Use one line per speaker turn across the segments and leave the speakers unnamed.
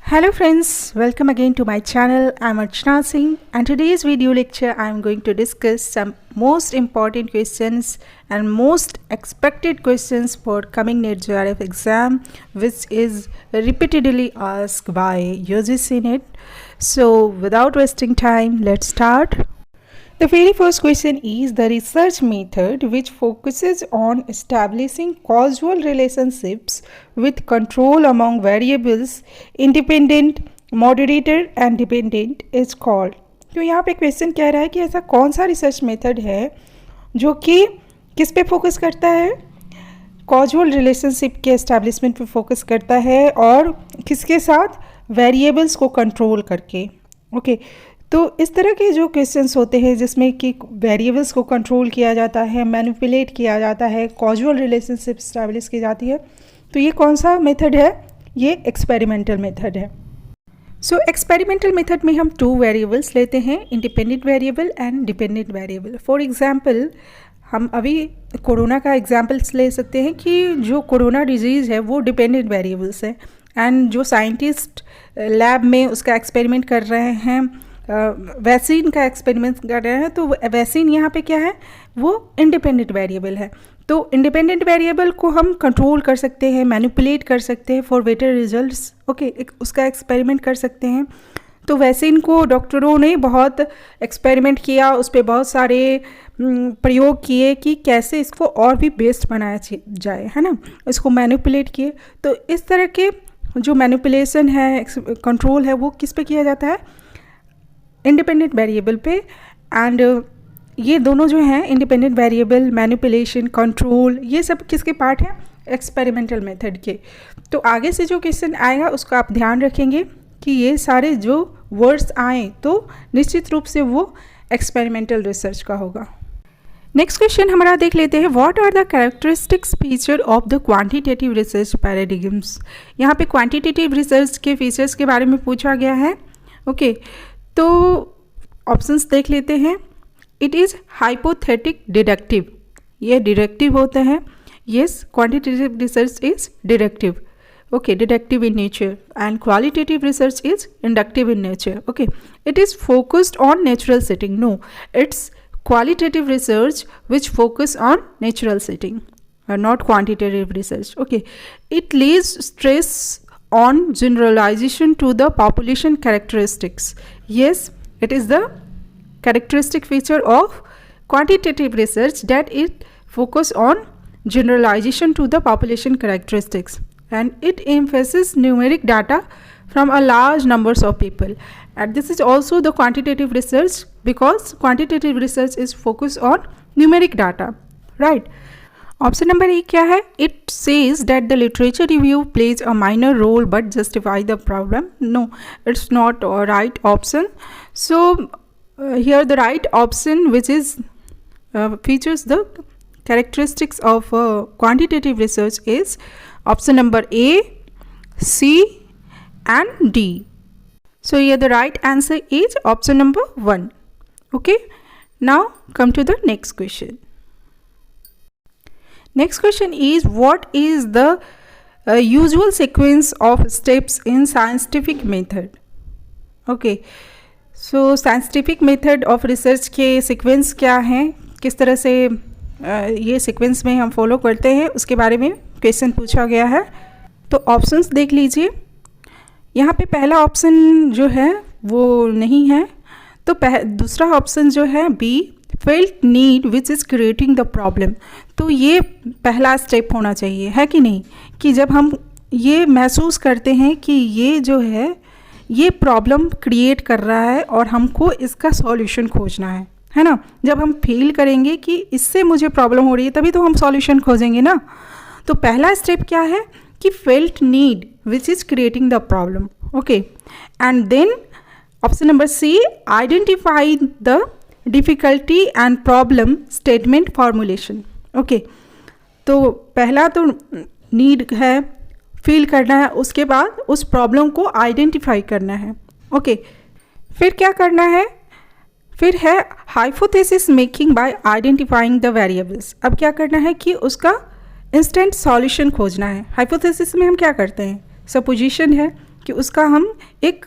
Hello friends, welcome again to my channel. I'm Archana Singh and today's video lecture I'm going to discuss some most important questions and most expected questions for coming NET JRF exam, which is repeatedly asked by UGC NET. So without wasting time, let's start. The very first question is the research method which focuses on establishing causal relationships with control among variables independent, moderator and dependent is called. तो यहाँ पे question कह रहा है कि ऐसा कौन सा रिसर्च मेथड है जो कि किस पे फोकस करता है, कॉजुअल रिलेशनशिप के एस्टैब्लिशमेंट पे फोकस करता है और किसके साथ, वेरिएबल्स को कंट्रोल करके. ओके तो इस तरह के जो क्वेश्चंस होते हैं जिसमें कि वेरिएबल्स को कंट्रोल किया जाता है, मैनिपुलेट किया जाता है, कॉजुअल रिलेशनशिप स्टैब्लिश की जाती है, तो ये कौन सा मेथड है, ये एक्सपेरिमेंटल मेथड है. सो एक्सपेरिमेंटल मेथड में हम टू वेरिएबल्स लेते हैं, independent variable and dependent variable. For example हम अभी कोरोना का एग्जांपल्स ले सकते हैं कि जो कोरोना डिजीज़ है वो डिपेंडेंट वेरिएबल्स है एंड जो साइंटिस्ट लैब में उसका एक्सपेरिमेंट कर रहे हैं, वैक्सीन का एक्सपेरिमेंट कर रहे हैं, तो वैक्सीन यहाँ पे क्या है, वो इंडिपेंडेंट वेरिएबल है. तो इंडिपेंडेंट वेरिएबल को हम कंट्रोल कर सकते हैं, मैनिपुलेट कर सकते हैं फॉर बेटर रिजल्ट्स. ओके उसका एक्सपेरिमेंट कर सकते हैं. तो वैक्सीन को डॉक्टरों ने बहुत एक्सपेरिमेंट किया, उस पर बहुत सारे प्रयोग किए कि कैसे इसको और भी बेस्ट बनाया जाए, है ना, इसको मैनिपुलेट किए. तो इस तरह के जो मैनिपुलेशन है, कंट्रोल है, वो किस पे किया जाता है, इंडिपेंडेंट वेरिएबल पे. एंड ये दोनों जो हैं इंडिपेंडेंट वेरिएबल, मैनिपुलेशन, कंट्रोल, ये सब किसके पार्ट हैं, एक्सपेरिमेंटल मेथड के. तो आगे से जो क्वेश्चन आएगा उसका आप ध्यान रखेंगे कि ये सारे जो वर्ड्स आए तो निश्चित रूप से वो एक्सपेरिमेंटल रिसर्च का होगा. नेक्स्ट क्वेश्चन हमारा देख लेते हैं, what are the characteristics feature of the quantitative research paradigms. यहाँ पे क्वांटिटेटिव रिसर्च के फीचर्स के बारे में पूछा गया है. ओके तो ऑप्शंस देख लेते हैं. इट इज़ हाइपोथेटिक डिडक्टिव, ये डिडक्टिव होते हैं. Yes, quantitative research is deductive. Okay, deductive in nature. And qualitative research is inductive in nature. Okay, it is focused on natural setting. No, it's qualitative research which focus on natural setting, not quantitative research. Okay, it lays stress on generalization to the population characteristics. Yes, it is the characteristic feature of quantitative research that it focus on generalization to the population characteristics, and it emphasizes numeric data from a large numbers of people. And this is also the quantitative research because quantitative research is focused on numeric data, right? Option number A क्या है? It says that the literature review plays a minor role but justify the problem. No, it's not a right option. So here the right option which is features the characteristics of quantitative research is option number A, C and D. So here the right answer is option number 1. Okay, now come to the next question. Next question is, what is the usual sequence of steps in scientific method? Okay, so scientific method of research के sequence क्या हैं, किस तरह से ये sequence में हम follow करते हैं, उसके बारे में question पूछा गया है. तो options देख लीजिए. यहाँ पे पहला ऑप्शन जो है वो नहीं है, तो दूसरा ऑप्शन जो है B, felt need which is creating the problem. तो ये पहला स्टेप होना चाहिए, है कि नहीं, कि जब हम ये महसूस करते हैं कि ये जो है ये प्रॉब्लम क्रिएट कर रहा है और हमको इसका सॉल्यूशन खोजना है ना. जब हम फील करेंगे कि इससे मुझे प्रॉब्लम हो रही है तभी तो हम सॉल्यूशन खोजेंगे ना. तो पहला स्टेप क्या है कि felt need which is creating the problem. Okay, and then option number C, identify the difficulty and problem statement formulation. Okay, तो पहला तो नीड है, फील करना है, उसके बाद उस प्रॉब्लम को आइडेंटिफाई करना है. ओके फिर क्या करना है, फिर है hypothesis making bye identifying the variables. अब क्या करना है कि उसका इंस्टेंट सॉल्यूशन खोजना है. हाइपोथेसिस में हम क्या करते हैं, सपोजिशन है, कि उसका हम एक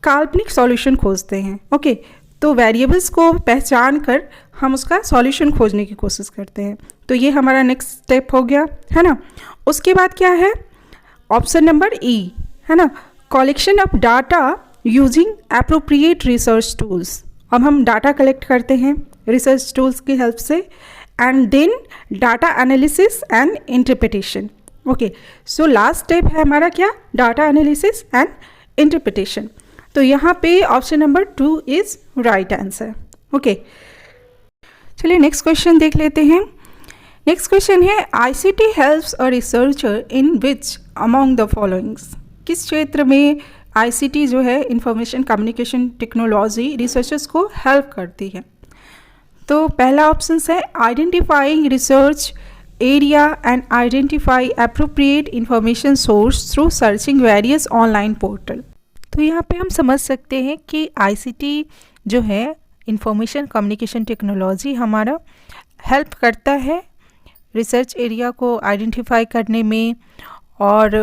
काल्पनिक सॉल्यूशन खोजते हैं। ओके, तो वेरिएबल्स को पहचान कर हम उसका सॉल्यूशन खोजने की कोशिश करते हैं। तो ये हमारा नेक्स्ट स्टेप हो गया, है ना। उसके बाद क्या है, ऑप्शन नंबर ई, है ना, collection of data using appropriate research tools. अब हम डाटा कलेक्ट करते हैं रिसर्च टूल्स की हेल्प से, and then data analysis and interpretation. Okay, so last step है हमारा क्या, डाटा एनालिसिस एंड इंटरप्रिटेशन। तो यहाँ पे option number 2 is right answer. Okay, चलिए नेक्स्ट क्वेश्चन देख लेते हैं। नेक्स्ट क्वेश्चन है, ICT helps a researcher in which among the followings. किस क्षेत्र में आईसीटी जो है, इंफॉर्मेशन कम्युनिकेशन टेक्नोलॉजी, रिसर्चर्स को हेल्प करती है। तो पहला ऑप्शन है identifying research area and identify appropriate information source through searching various online portal. तो यहाँ पे हम समझ सकते हैं कि आईसीटी जो है, इंफॉर्मेशन कम्युनिकेशन टेक्नोलॉजी, हमारा हेल्प करता है रिसर्च एरिया को आइडेंटिफाई करने में और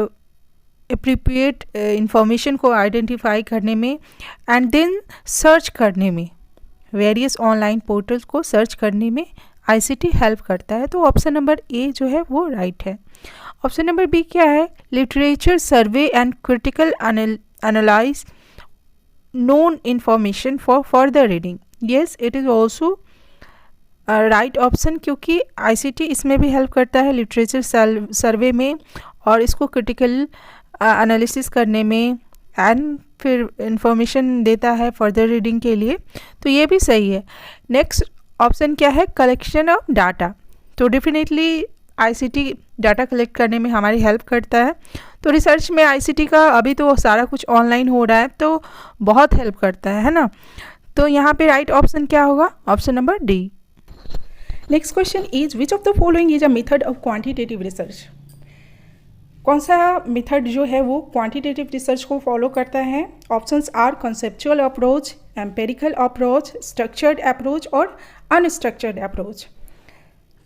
एप्रोप्रिएट इंफॉर्मेशन को आइडेंटिफाई करने में, एंड देन सर्च करने में, वेरियस ऑनलाइन पोर्टल्स को सर्च करने में आईसीटी हेल्प करता है। तो ऑप्शन नंबर ए जो है वो राइट है। ऑप्शन नंबर बी क्या है, literature survey and critical analyse known information for further reading. Yes, it is also right option, क्योंकि आईसीटी इसमें भी हेल्प करता है लिटरेचर सर्वे में, और इसको क्रिटिकल एनालिसिस करने में, एंड फिर इंफॉर्मेशन देता है फर्दर रीडिंग के लिए। तो ये भी सही है। नेक्स्ट ऑप्शन क्या है, कलेक्शन ऑफ डाटा। तो डेफिनेटली आईसीटी डाटा कलेक्ट करने में हमारी हेल्प करता है। तो रिसर्च में आईसीटी का अभी तो सारा कुछ ऑनलाइन हो रहा है, तो बहुत हेल्प करता है ना। तो यहाँ पे राइट ऑप्शन क्या होगा, option number D. Next question is which of the following is a method of quantitative research. कौन सा मेथड जो है वो क्वांटिटेटिव रिसर्च को फॉलो करता है। Options are conceptual approach, empirical approach, structured approach और अनस्ट्रक्चर्ड अप्रोच।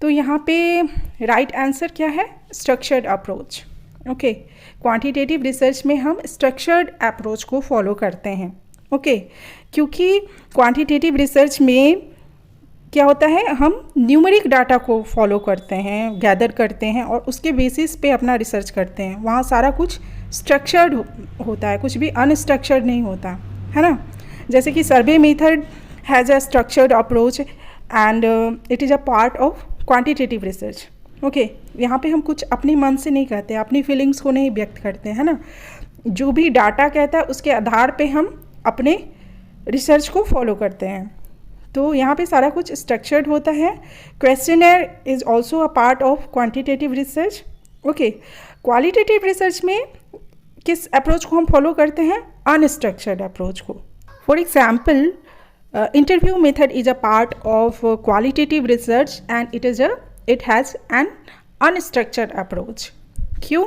तो यहाँ पे राइट आंसर क्या है, structured approach. Okay, quantitative research में हम स्ट्रक्चर्ड अप्रोच को फॉलो करते हैं। ओके, क्योंकि क्वांटिटेटिव रिसर्च में क्या होता है, हम न्यूमेरिक डाटा को फॉलो करते हैं, गैदर करते हैं और उसके बेसिस पे अपना रिसर्च करते हैं। वहाँ सारा कुछ स्ट्रक्चर्ड होता है, कुछ भी अनस्ट्रक्चर्ड नहीं होता है ना। जैसे कि survey method has a structured approach and it is a part of quantitative research. Okay, यहाँ पे हम कुछ अपने मन से नहीं कहते, अपनी फीलिंग्स को नहीं व्यक्त करते हैं ना। जो भी डाटा कहता है उसके आधार पे हम अपने रिसर्च को फॉलो करते हैं। तो यहाँ पे सारा कुछ स्ट्रक्चर्ड होता है। Questionnaire is also a part of quantitative research. Okay, qualitative research में किस अप्रोच को हम फॉलो करते हैं, अनस्ट्रक्चर्ड अप्रोच को। For example, interview method is a part of qualitative research and it has an unstructured approach. क्यों?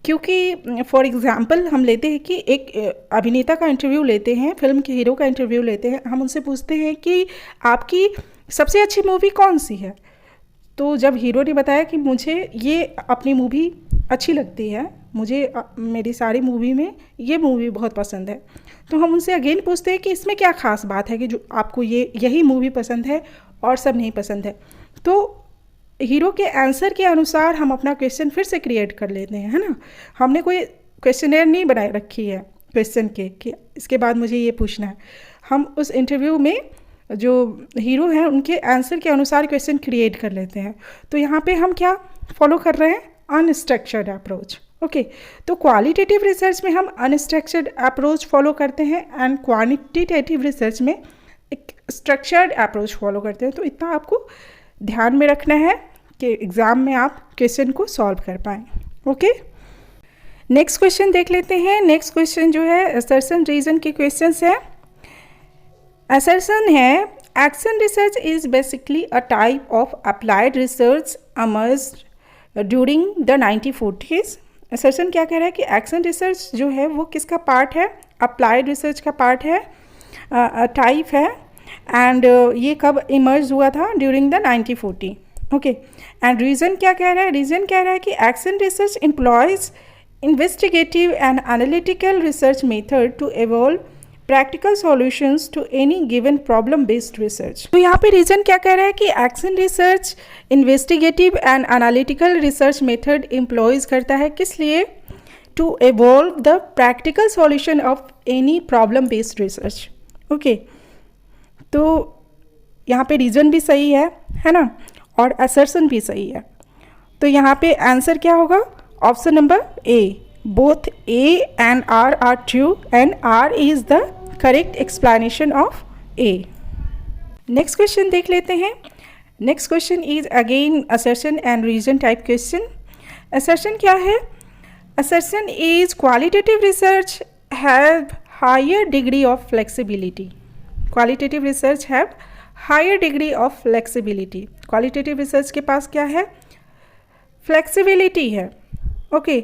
क्योंकि for example हम लेते हैं कि एक अभिनेता का इंटरव्यू लेते हैं, फिल्म के हीरो का इंटरव्यू लेते हैं, हम उनसे पूछते हैं कि आपकी सबसे अच्छी मूवी कौन सी है। तो जब हीरो ने बताया कि मुझे ये अपनी मूवी अच्छी लगती है, मुझे मेरी सारी मूवी में ये मूवी बहुत पसंद है, तो हम उनसे अगेन पूछते हैं कि इसमें क्या ख़ास बात है कि जो आपको यही मूवी पसंद है और सब नहीं पसंद है। तो हीरो के आंसर के अनुसार हम अपना क्वेश्चन फिर से क्रिएट कर लेते हैं, है ना। हमने कोई क्वेश्चनेयर नहीं बनाए रखी है क्वेश्चन के कि इसके बाद मुझे ये पूछना है। हम उस इंटरव्यू में जो हीरो हैं उनके आंसर के अनुसार क्वेश्चन क्रिएट कर लेते हैं। तो यहाँ पे हम क्या फॉलो कर रहे हैं, अनस्ट्रक्चर्ड अप्रोच। ओके, तो क्वालिटेटिव रिसर्च में हम अनस्ट्रक्चर्ड अप्रोच फॉलो करते हैं एंड क्वांटिटेटिव रिसर्च में एक स्ट्रक्चर्ड अप्रोच फॉलो करते हैं। तो इतना आपको ध्यान में रखना है कि एग्ज़ाम में आप क्वेश्चन को सॉल्व कर पाएँ। ओके, नेक्स्ट क्वेश्चन देख लेते हैं। नेक्स्ट क्वेश्चन जो है असर्शन रीजन के क्वेश्चंस है। असर्शन है action research is basically a type of applied research emerged during the 1940s। Assertion क्या कह रहा है कि एक्शन रिसर्च जो है वो किसका पार्ट है, अप्लाइड रिसर्च का पार्ट है, टाइप है, एंड ये कब इमर्ज हुआ था, during the 1940। Okay, and reason क्या कह रहा है, रीज़न कह रहा है कि action research employees investigative and analytical research method to evolve practical solutions to any given problem based research. तो यहाँ पे रीजन क्या कह रहा है कि action research investigative and analytical research method employs करता है, किस लिए? To evolve the practical solution of any problem based research. Okay, तो यहाँ पे रीजन भी सही है ना, और असर्शन भी सही है. तो यहाँ पे आंसर क्या होगा? Option number A. Both A and R true and R is the correct explanation of A. Next question देख लेते हैं. Next question is again assertion and reason type question. Assertion क्या है? Assertion is qualitative research have higher degree of flexibility. Qualitative research have higher degree of flexibility. Qualitative research के पास क्या है? Flexibility है. ओके,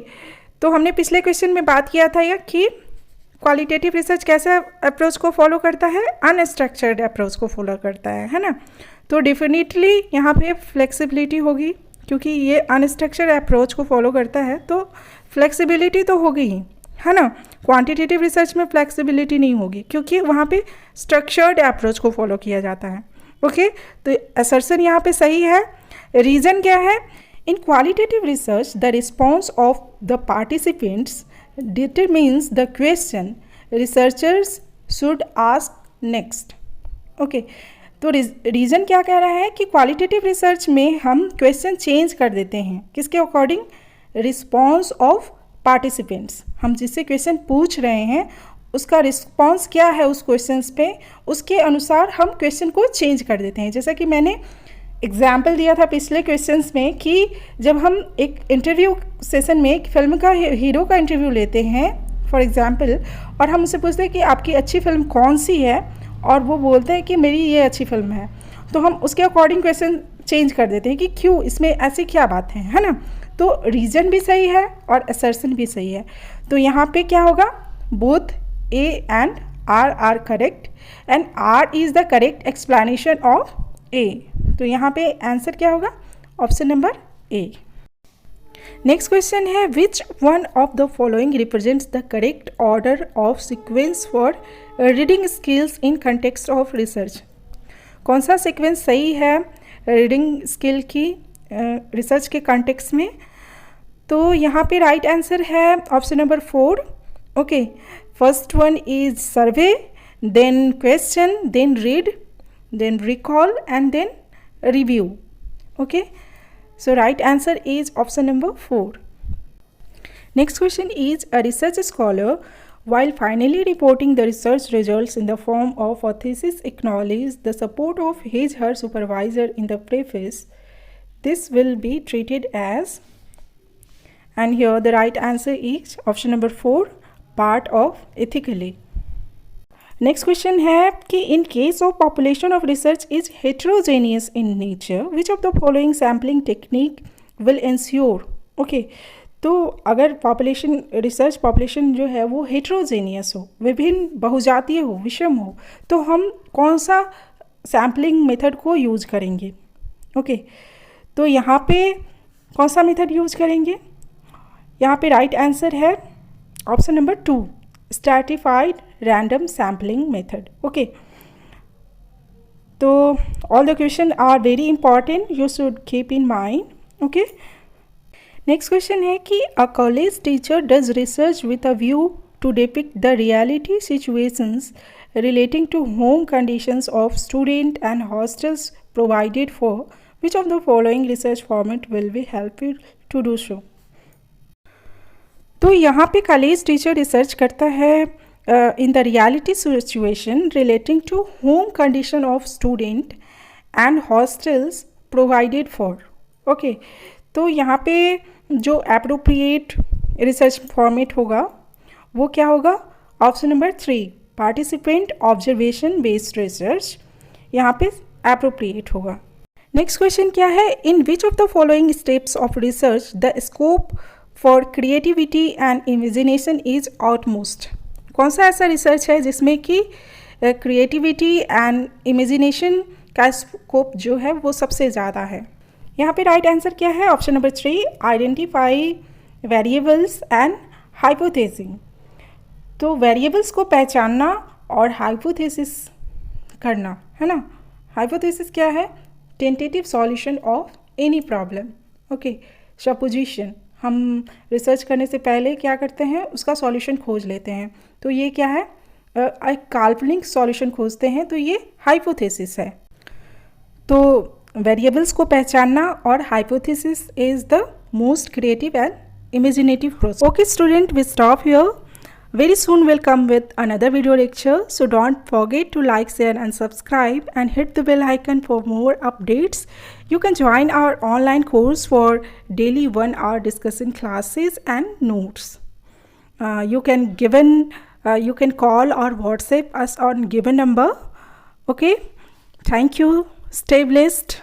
तो हमने पिछले क्वेश्चन में बात किया था कि क्वालिटेटिव रिसर्च कैसे अप्रोच को फॉलो करता है? अनस्ट्रक्चर्ड अप्रोच को फॉलो करता है ना. तो डेफिनेटली यहाँ पे फ्लेक्सिबिलिटी होगी, क्योंकि ये अनस्ट्रक्चर्ड अप्रोच को फॉलो करता है तो फ्लेक्सिबिलिटी तो होगी ही, है ना. क्वांटिटेटिव रिसर्च में फ्लेक्सिबिलिटी नहीं होगी, क्योंकि वहाँ पे स्ट्रक्चर्ड अप्रोच को फॉलो किया जाता है. ओके, तो असर्शन यहाँ पे सही है. रीज़न क्या है? In qualitative research, the response of the participants determines the question researchers should ask next. Okay, तो रीज़न क्या कह रहा है कि क्वालिटेटिव रिसर्च में हम क्वेश्चन चेंज कर देते हैं. किसके अकॉर्डिंग? Response of participants. हम जिससे क्वेश्चन पूछ रहे हैं उसका रिस्पॉन्स क्या है उस क्वेश्चन पे, उसके अनुसार हम क्वेश्चन को चेंज कर देते हैं. जैसा कि मैंने एग्जाम्पल दिया था पिछले क्वेश्चंस में कि जब हम एक इंटरव्यू सेशन में एक फिल्म का हीरो का इंटरव्यू लेते हैं फॉर एग्जांपल, और हम उससे पूछते हैं कि आपकी अच्छी फिल्म कौन सी है, और वो बोलते हैं कि मेरी ये अच्छी फिल्म है, तो हम उसके अकॉर्डिंग क्वेश्चन चेंज कर देते हैं कि क्यों, इसमें ऐसी क्या बात है ना. तो रीज़न भी सही है और असर्शन भी सही है. तो यहाँ पे क्या होगा? Both A and R correct and R is the correct explanation of A. तो यहाँ पे आंसर क्या होगा? Option number A. Next question है which one of the following represents the correct order of sequence for reading skills in context of research. कौन सा sequence सही है रीडिंग स्किल की रिसर्च के कंटेक्स्ट में? तो यहाँ पे राइट आंसर है option number 4. Okay, first one is survey, then question, then read, then recall and then review. Okay, so right answer is option number 4. Next question is a research scholar while finally reporting the research results in the form of a thesis acknowledges the support of his/her supervisor in the preface. This will be treated as, and here the right answer is option number 4, part of ethically. Next question है कि in case of population of research is heterogeneous in nature which of the following sampling technique will ensure. Okay, तो अगर research population जो है वो heterogeneous हो, विभिन्न बहुजातीय हो, विषम हो, तो हम कौन सा सैम्पलिंग मेथड को यूज करेंगे? ओके, तो यहाँ पे कौन सा मेथड यूज करेंगे? यहाँ पे राइट आंसर है option number 2, stratified random sampling method. Okay, so all the questions are very important, you should keep in mind. Okay, next question है कि a college teacher does research with a view to depict the reality situations relating to home conditions of student and hostels provided for. Which of the following research format will be helpful to do so? तो यहाँ पे college teacher research करता है in the reality situation relating to home condition of student and hostels provided for. Okay, तो यहाँ पे जो appropriate research format होगा वो क्या होगा? Option number 3, participant observation based research यहाँ पे अप्रोप्रिएट होगा. नेक्स्ट क्वेश्चन क्या है? In which of the following steps of research the scope for creativity and imagination is outmost. कौन सा ऐसा रिसर्च है जिसमें कि क्रिएटिविटी एंड इमेजिनेशन का स्कोप जो है वो सबसे ज़्यादा है? यहाँ पे राइट आंसर क्या है? Option number 3, identify variables and hypothesis. तो वेरिएबल्स को पहचानना और हाइपोथेसिस करना, है ना। हाइपोथेसिस क्या है? Tentative solution of any problem. Okay, supposition, हम रिसर्च करने से पहले क्या करते हैं, उसका सॉल्यूशन खोज लेते हैं। तो ये क्या है? एक काल्पनिक सॉल्यूशन खोजते हैं, तो ये हाइपोथेसिस है। तो वेरिएबल्स को पहचानना और hypothesis is the most creative and imaginative process. Okay student, we stop here. Very soon we'll come with another video lecture, so don't forget to like, share and subscribe and hit the bell icon for more updates. You can join our online course for daily 1-hour discussion classes and notes. You can call or WhatsApp us on given number. Okay, thank you. Stay blessed.